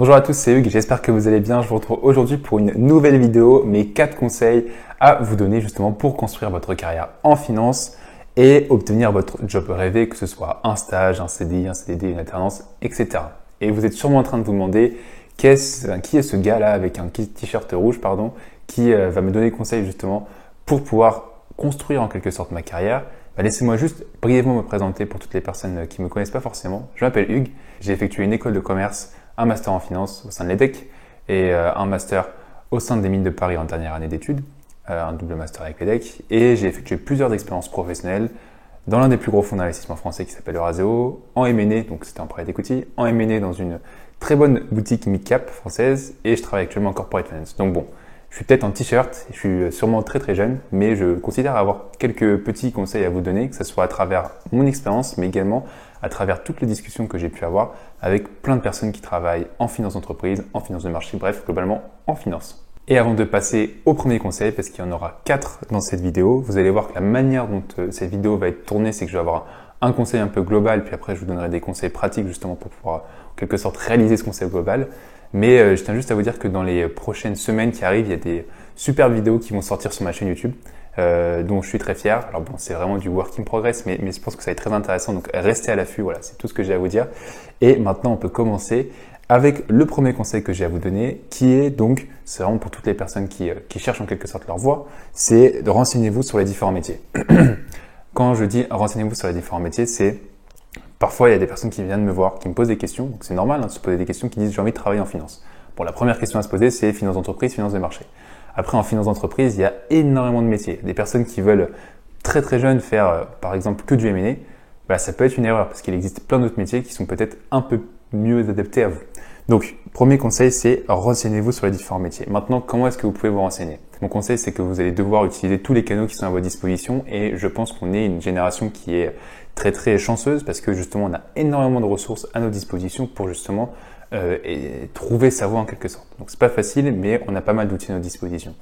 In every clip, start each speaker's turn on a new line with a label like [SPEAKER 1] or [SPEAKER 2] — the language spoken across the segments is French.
[SPEAKER 1] Bonjour à tous, c'est Hugues, j'espère que vous allez bien. Je vous retrouve aujourd'hui pour une nouvelle vidéo, mes 4 conseils à vous donner justement pour construire votre carrière en finance et obtenir votre job rêvé, que ce soit un stage, un CDI, un CDD, une alternance, etc. Et vous êtes sûrement en train de vous demander qui est ce gars-là avec un t-shirt rouge, qui va me donner conseil justement pour pouvoir construire en quelque sorte ma carrière. Laissez-moi juste brièvement me présenter pour toutes les personnes qui ne me connaissent pas forcément. Je m'appelle Hugues, j'ai effectué une école de commerce, un master en finance au sein de l'EDEC et un master au sein des mines de Paris en dernière année d'études, un double master avec l'EDEC. Et j'ai effectué plusieurs expériences professionnelles dans l'un des plus gros fonds d'investissement français qui s'appelle Eurazeo, en M&A, donc c'était en private equity, en M&A dans une très bonne boutique mid-cap française et je travaille actuellement en corporate finance. Donc bon, je suis peut-être en t-shirt, je suis sûrement très jeune, mais je considère avoir quelques petits conseils à vous donner, que ce soit à travers mon expérience, mais également à travers toutes les discussions que j'ai pu avoir avec plein de personnes qui travaillent en finance d'entreprise, en finance de marché, bref, globalement en finance. Et avant de passer au premier conseil, parce qu'il y en aura 4 dans cette vidéo, vous allez voir que la manière dont cette vidéo va être tournée, c'est que je vais avoir un conseil un peu global, puis après je vous donnerai des conseils pratiques justement pour pouvoir en quelque sorte réaliser ce conseil global. Mais je tiens juste à vous dire que dans les prochaines semaines qui arrivent, il y a des super vidéos qui vont sortir sur ma chaîne YouTube, dont je suis très fier. Alors bon, c'est vraiment du work in progress, mais je pense que ça va être très intéressant. Donc restez à l'affût, voilà, c'est tout ce que j'ai à vous dire. Et maintenant, on peut commencer avec le premier conseil que j'ai à vous donner, qui est donc, c'est vraiment pour toutes les personnes qui cherchent en quelque sorte leur voie, c'est de renseignez-vous sur les différents métiers. Quand je dis renseignez-vous sur les différents métiers, c'est parfois, il y a des personnes qui viennent me voir, qui me posent des questions. Donc, c'est normal de se poser des questions, qui disent j'ai envie de travailler en finance. Bon, la première question à se poser, c'est finance d'entreprise, finance de marché. Après, en finance d'entreprise, il y a énormément de métiers. Des personnes qui veulent très jeunes faire, par exemple, que du M&A, ça peut être une erreur parce qu'il existe plein d'autres métiers qui sont peut-être un peu mieux adaptés à vous. Donc, premier conseil, c'est renseignez-vous sur les différents métiers. Maintenant, comment est-ce que vous pouvez vous renseigner? Mon conseil, c'est que vous allez devoir utiliser tous les canaux qui sont à votre disposition et je pense qu'on est une génération qui est très chanceuse parce que justement, on a énormément de ressources à notre disposition pour justement trouver sa voie en quelque sorte. Donc, c'est pas facile, mais on a pas mal d'outils à notre disposition.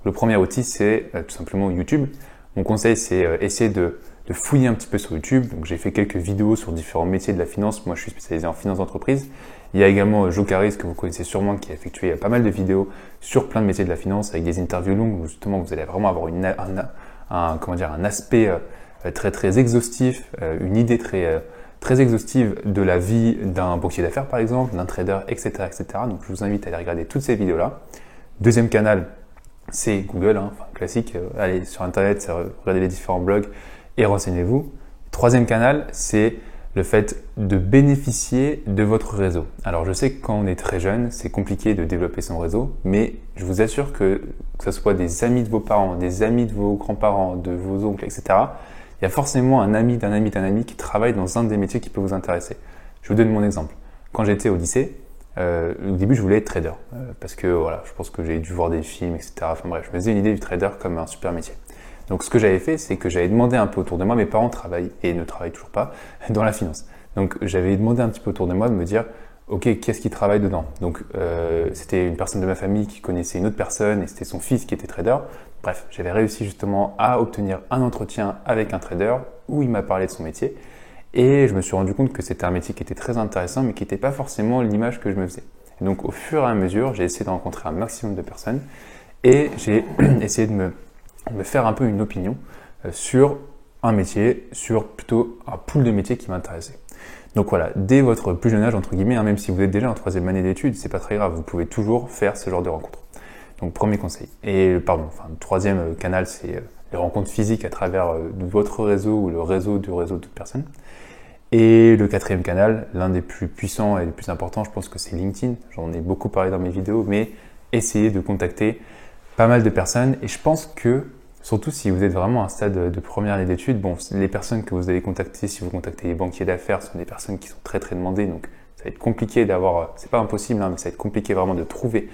[SPEAKER 1] Le premier outil, c'est tout simplement YouTube. Mon conseil, c'est essayer de fouiller un petit peu sur YouTube. Donc, j'ai fait quelques vidéos sur différents métiers de la finance. Moi, je suis spécialisé en finance d'entreprise. Il y a également Joe Caris, que vous connaissez sûrement, qui a effectué pas mal de vidéos sur plein de métiers de la finance avec des interviews longues où justement vous allez vraiment avoir un aspect très exhaustif, une idée très exhaustive de la vie d'un banquier d'affaires par exemple, d'un trader, etc. Donc je vous invite à aller regarder toutes ces vidéos-là. Deuxième canal, c'est Google, classique. Allez sur Internet, regardez les différents blogs et renseignez-vous. Troisième canal, c'est le fait de bénéficier de votre réseau. Alors je sais que quand on est très jeune, c'est compliqué de développer son réseau, mais je vous assure que ce soit des amis de vos parents, des amis de vos grands-parents, de vos oncles, etc., il y a forcément un ami d'un ami d'un ami qui travaille dans un des métiers qui peut vous intéresser. Je vous donne mon exemple. Quand j'étais au lycée, au début je voulais être trader, parce que voilà, je pense que j'ai dû voir des films, etc. Enfin bref, je me faisais une idée du trader comme un super métier. Donc ce que j'avais fait, c'est que j'avais demandé un peu autour de moi, mes parents travaillent et ne travaillent toujours pas dans la finance. Donc j'avais demandé un petit peu autour de moi de me dire, ok, qu'est-ce qui travaille dedans? Donc c'était une personne de ma famille qui connaissait une autre personne et c'était son fils qui était trader. Bref, j'avais réussi justement à obtenir un entretien avec un trader où il m'a parlé de son métier et je me suis rendu compte que c'était un métier qui était très intéressant mais qui n'était pas forcément l'image que je me faisais. Et donc au fur et à mesure, j'ai essayé de rencontrer un maximum de personnes et j'ai essayé de me faire un peu une opinion sur un métier, sur plutôt un pool de métiers qui m'intéressait. Donc voilà, dès votre plus jeune âge, entre guillemets, même si vous êtes déjà en 3e année d'études, c'est pas très grave, vous pouvez toujours faire ce genre de rencontres. Donc premier conseil. Et le troisième canal, c'est les rencontres physiques à travers votre réseau ou le réseau d'autres personnes. Et le 4e canal, l'un des plus puissants et les plus importants, je pense que c'est LinkedIn. J'en ai beaucoup parlé dans mes vidéos, mais essayez de contacter pas mal de personnes. Et je pense que, surtout si vous êtes vraiment à un stade de première année d'études, les personnes que vous allez contacter, si vous contactez les banquiers d'affaires, sont des personnes qui sont très demandées. Donc ça va être compliqué d'avoir, c'est pas impossible, mais ça va être compliqué vraiment de trouver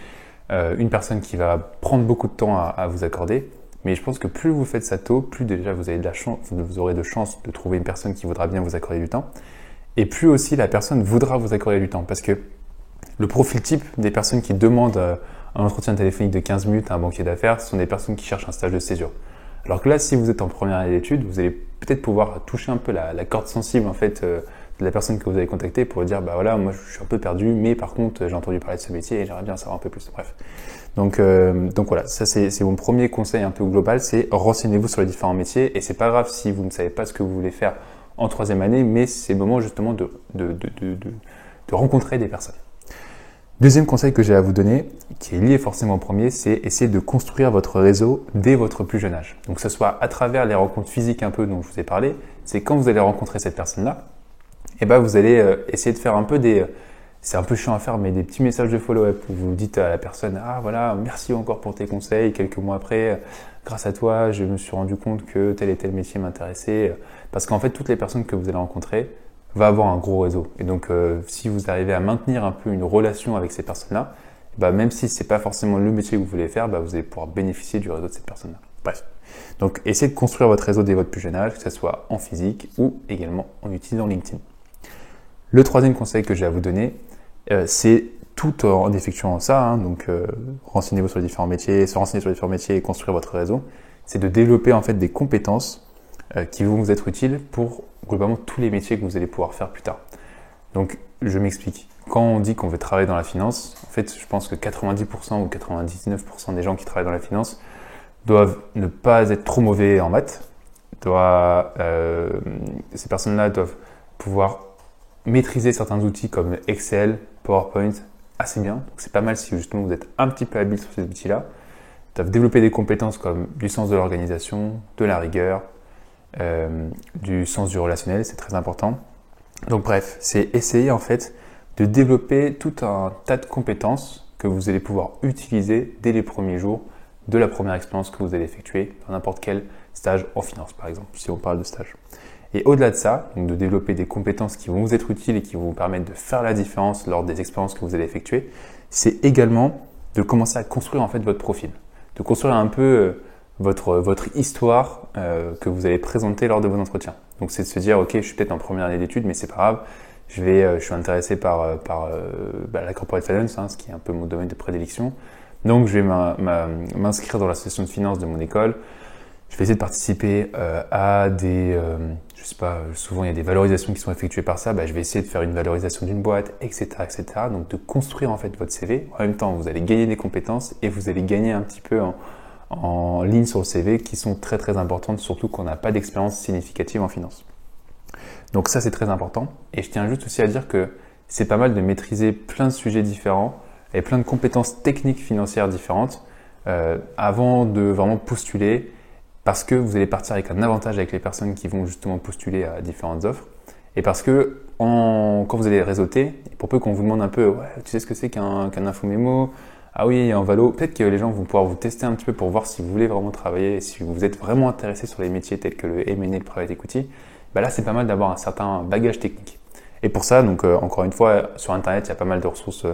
[SPEAKER 1] une personne qui va prendre beaucoup de temps à vous accorder. Mais je pense que plus vous faites ça tôt, plus déjà vous avez de la chance, vous aurez de chance de trouver une personne qui voudra bien vous accorder du temps. Et plus aussi la personne voudra vous accorder du temps. Parce que le profil type des personnes qui demandent un entretien téléphonique de 15 minutes à un banquier d'affaires, ce sont des personnes qui cherchent un stage de césure. Alors que là, si vous êtes en première année d'études, vous allez peut-être pouvoir toucher un peu la corde sensible en fait de la personne que vous avez contactée pour lui dire, bah voilà, moi je suis un peu perdu, mais par contre j'ai entendu parler de ce métier et j'aimerais bien savoir un peu plus. Bref. Donc voilà, ça c'est mon premier conseil un peu global, c'est renseignez-vous sur les différents métiers et c'est pas grave si vous ne savez pas ce que vous voulez faire en troisième année, mais c'est le moment justement de rencontrer des personnes. Deuxième conseil que j'ai à vous donner, qui est lié forcément au premier, c'est essayer de construire votre réseau dès votre plus jeune âge. Donc que ce soit à travers les rencontres physiques un peu dont je vous ai parlé, c'est quand vous allez rencontrer cette personne-là, et ben vous allez essayer de faire un peu c'est un peu chiant à faire, mais des petits messages de follow-up où vous dites à la personne, ah voilà, merci encore pour tes conseils, quelques mois après, grâce à toi, je me suis rendu compte que tel et tel métier m'intéressait, parce qu'en fait, toutes les personnes que vous allez rencontrer vont avoir un gros réseau. Et donc, si vous arrivez à maintenir un peu une relation avec ces personnes-là, bah, même si c'est pas forcément le métier que vous voulez faire, bah, vous allez pouvoir bénéficier du réseau de cette personne-là. Bref. Donc, essayez de construire votre réseau dès votre plus jeune âge, que ce soit en physique ou également en utilisant LinkedIn. Le troisième conseil que j'ai à vous donner, c'est tout en effectuant ça, donc renseignez-vous sur les différents métiers, se renseigner sur les différents métiers et construire votre réseau, c'est de développer en fait des compétences qui vont vous être utiles pour globalement tous les métiers que vous allez pouvoir faire plus tard. Donc je m'explique. Quand on dit qu'on veut travailler dans la finance, en fait je pense que 90% ou 99% des gens qui travaillent dans la finance doivent ne pas être trop mauvais en maths. Ces personnes-là doivent pouvoir maîtriser certains outils comme Excel, PowerPoint assez bien. Donc c'est pas mal si justement vous êtes un petit peu habile sur ces outils-là. Ils doivent développer des compétences comme du sens de l'organisation, de la rigueur, du sens du relationnel, c'est très important. Donc bref, c'est essayer en fait de développer tout un tas de compétences que vous allez pouvoir utiliser dès les premiers jours de la première expérience que vous allez effectuer dans n'importe quel stage en finance par exemple, si on parle de stage. Et au-delà de ça, donc de développer des compétences qui vont vous être utiles et qui vont vous permettre de faire la différence lors des expériences que vous allez effectuer, c'est également de commencer à construire en fait votre profil, de construire un peu votre histoire que vous allez présenter lors de vos entretiens. Donc c'est de se dire, ok, je suis peut-être en première année d'études, mais c'est pas grave, je suis intéressé par la corporate finance, ce qui est un peu mon domaine de prédilection. Donc je vais m'inscrire dans l'association de finance de mon école. Je vais essayer de participer à des, je sais pas, souvent il y a des valorisations qui sont effectuées par ça. Je vais essayer de faire une valorisation d'une boîte, etc., etc. Donc de construire en fait votre CV. En même temps, vous allez gagner des compétences et vous allez gagner un petit peu en ligne sur le CV qui sont très très importantes, surtout quand on n'a pas d'expérience significative en finance. Donc ça c'est très important. Et je tiens juste aussi à dire que c'est pas mal de maîtriser plein de sujets différents et plein de compétences techniques financières différentes avant de vraiment postuler. Parce que vous allez partir avec un avantage avec les personnes qui vont justement postuler à différentes offres. Et parce que quand vous allez réseauter, pour peu qu'on vous demande un peu, ouais, tu sais ce que c'est qu'un infomémo? Ah oui, en valo, peut-être que les gens vont pouvoir vous tester un petit peu pour voir si vous voulez vraiment travailler, si vous êtes vraiment intéressé sur les métiers tels que le M&A, le private equity. Là, c'est pas mal d'avoir un certain bagage technique. Et pour ça, donc encore une fois, sur Internet, il y a pas mal de ressources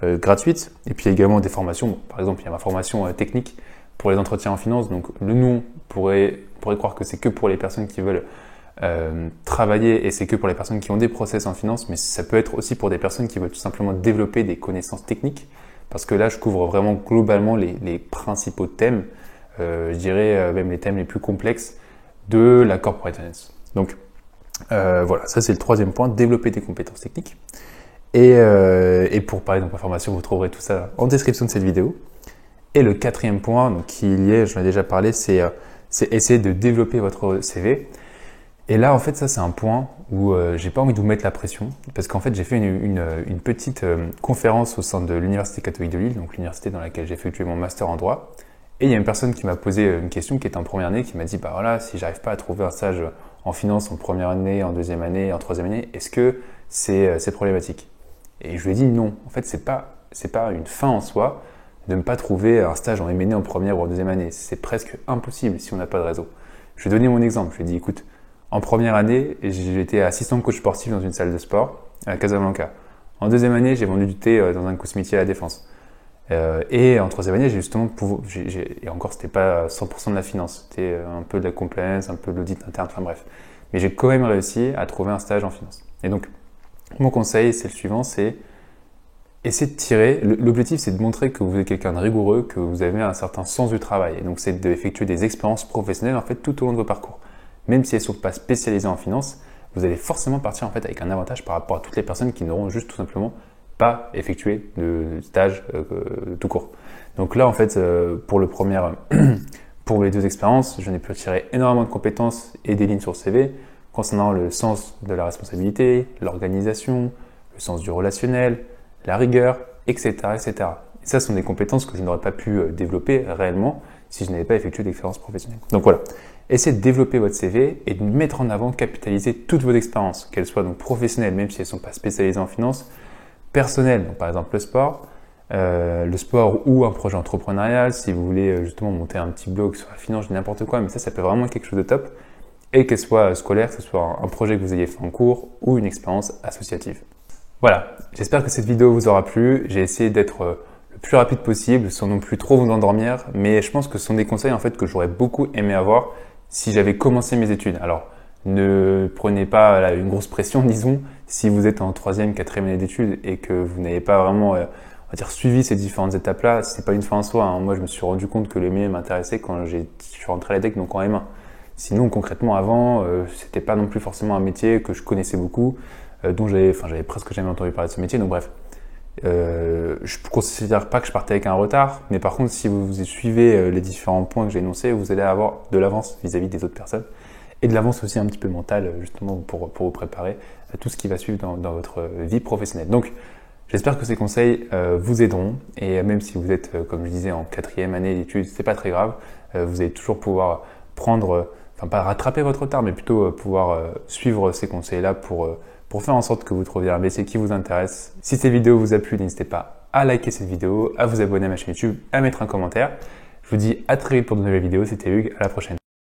[SPEAKER 1] gratuites. Et puis il y a également des formations. Par exemple, il y a ma formation technique pour les entretiens en finance. Donc le nom pourrait croire que c'est que pour les personnes qui veulent travailler et c'est que pour les personnes qui ont des process en finance, mais ça peut être aussi pour des personnes qui veulent tout simplement développer des connaissances techniques. Parce que là, je couvre vraiment globalement les principaux thèmes, je dirais même les thèmes les plus complexes de la corporate finance. Donc voilà, ça c'est le troisième point, développer des compétences techniques. Et pour parler de ma formation, vous trouverez tout ça en description de cette vidéo. Et le quatrième point, donc, qui est lié, j'en ai déjà parlé, c'est essayer de développer votre CV. Et là, en fait, ça, c'est un point où j'ai pas envie de vous mettre la pression, parce qu'en fait, j'ai fait une petite conférence au sein de l'Université catholique de Lille, donc l'université dans laquelle j'ai effectué mon master en droit. Et il y a une personne qui m'a posé une question qui était en première année, qui m'a dit, voilà, si j'arrive pas à trouver un stage en finance en première année, en deuxième année, en troisième année, est-ce que c'est problématique? Et je lui ai dit non. En fait, c'est pas une fin en soi de ne pas trouver un stage en M&A en première ou en deuxième année. C'est presque impossible si on n'a pas de réseau. Je vais donner mon exemple. Je lui ai dit, écoute, en première année, j'étais assistant coach sportif dans une salle de sport à Casablanca. En deuxième année, j'ai vendu du thé dans un cosmétier à la Défense. Et en troisième année, j'ai justement et encore, c'était pas 100% de la finance. C'était un peu de la compliance, un peu de l'audit interne, enfin bref. Mais j'ai quand même réussi à trouver un stage en finance. Et donc, mon conseil, c'est le suivant, c'est essayer de tirer. L'objectif, c'est de montrer que vous êtes quelqu'un de rigoureux, que vous avez un certain sens du travail. Et donc, c'est d'effectuer des expériences professionnelles, en fait, tout au long de vos parcours. Même si elles ne sont pas spécialisées en finance, vous allez forcément partir en fait avec un avantage par rapport à toutes les personnes qui n'auront juste tout simplement pas effectué de stage tout court. Donc là, en fait, pour les deux expériences, je n'ai pu tirer énormément de compétences et des lignes sur le CV concernant le sens de la responsabilité, l'organisation, le sens du relationnel, la rigueur, etc., etc. Et ça, ce sont des compétences que je n'aurais pas pu développer réellement si je n'avais pas effectué d'expérience professionnelle. Donc voilà, essayez de développer votre CV et de mettre en avant, capitaliser toutes vos expériences, qu'elles soient donc professionnelles, même si elles ne sont pas spécialisées en finance, personnelles, donc par exemple le sport ou un projet entrepreneurial, si vous voulez justement monter un petit blog sur la finance, n'importe quoi, mais ça peut vraiment être quelque chose de top. Et qu'elle soit scolaire, que ce soit un projet que vous ayez fait en cours ou une expérience associative. Voilà, j'espère que cette vidéo vous aura plu. J'ai essayé d'être le plus rapide possible sans non plus trop vous endormir, mais je pense que ce sont des conseils en fait que j'aurais beaucoup aimé avoir si j'avais commencé mes études. Alors, ne prenez pas une grosse pression, disons, si vous êtes en 3e, 4e année d'études et que vous n'avez pas vraiment on va dire, suivi ces différentes étapes-là. C'est pas une fin en soi, hein. Moi, je me suis rendu compte que le mieux m'intéressait quand je suis rentré à l'EDEC, donc en M1. Sinon, concrètement, avant, c'était pas non plus forcément un métier que je connaissais beaucoup, dont j'avais presque jamais entendu parler de ce métier. Donc bref, je ne considère pas que je partais avec un retard, mais par contre, si vous suivez les différents points que j'ai énoncés, vous allez avoir de l'avance vis-à-vis des autres personnes et de l'avance aussi un petit peu mentale, justement pour vous préparer à tout ce qui va suivre dans votre vie professionnelle. Donc, j'espère que ces conseils vous aideront et même si vous êtes, comme je disais, en 4e année d'études, c'est pas très grave. Vous allez toujours pouvoir pas rattraper votre retard, mais plutôt pouvoir suivre ces conseils-là pour faire en sorte que vous trouviez un métier qui vous intéresse. Si cette vidéo vous a plu, n'hésitez pas à liker cette vidéo, à vous abonner à ma chaîne YouTube, à mettre un commentaire. Je vous dis à très vite pour de nouvelles vidéos. C'était Hugues, à la prochaine.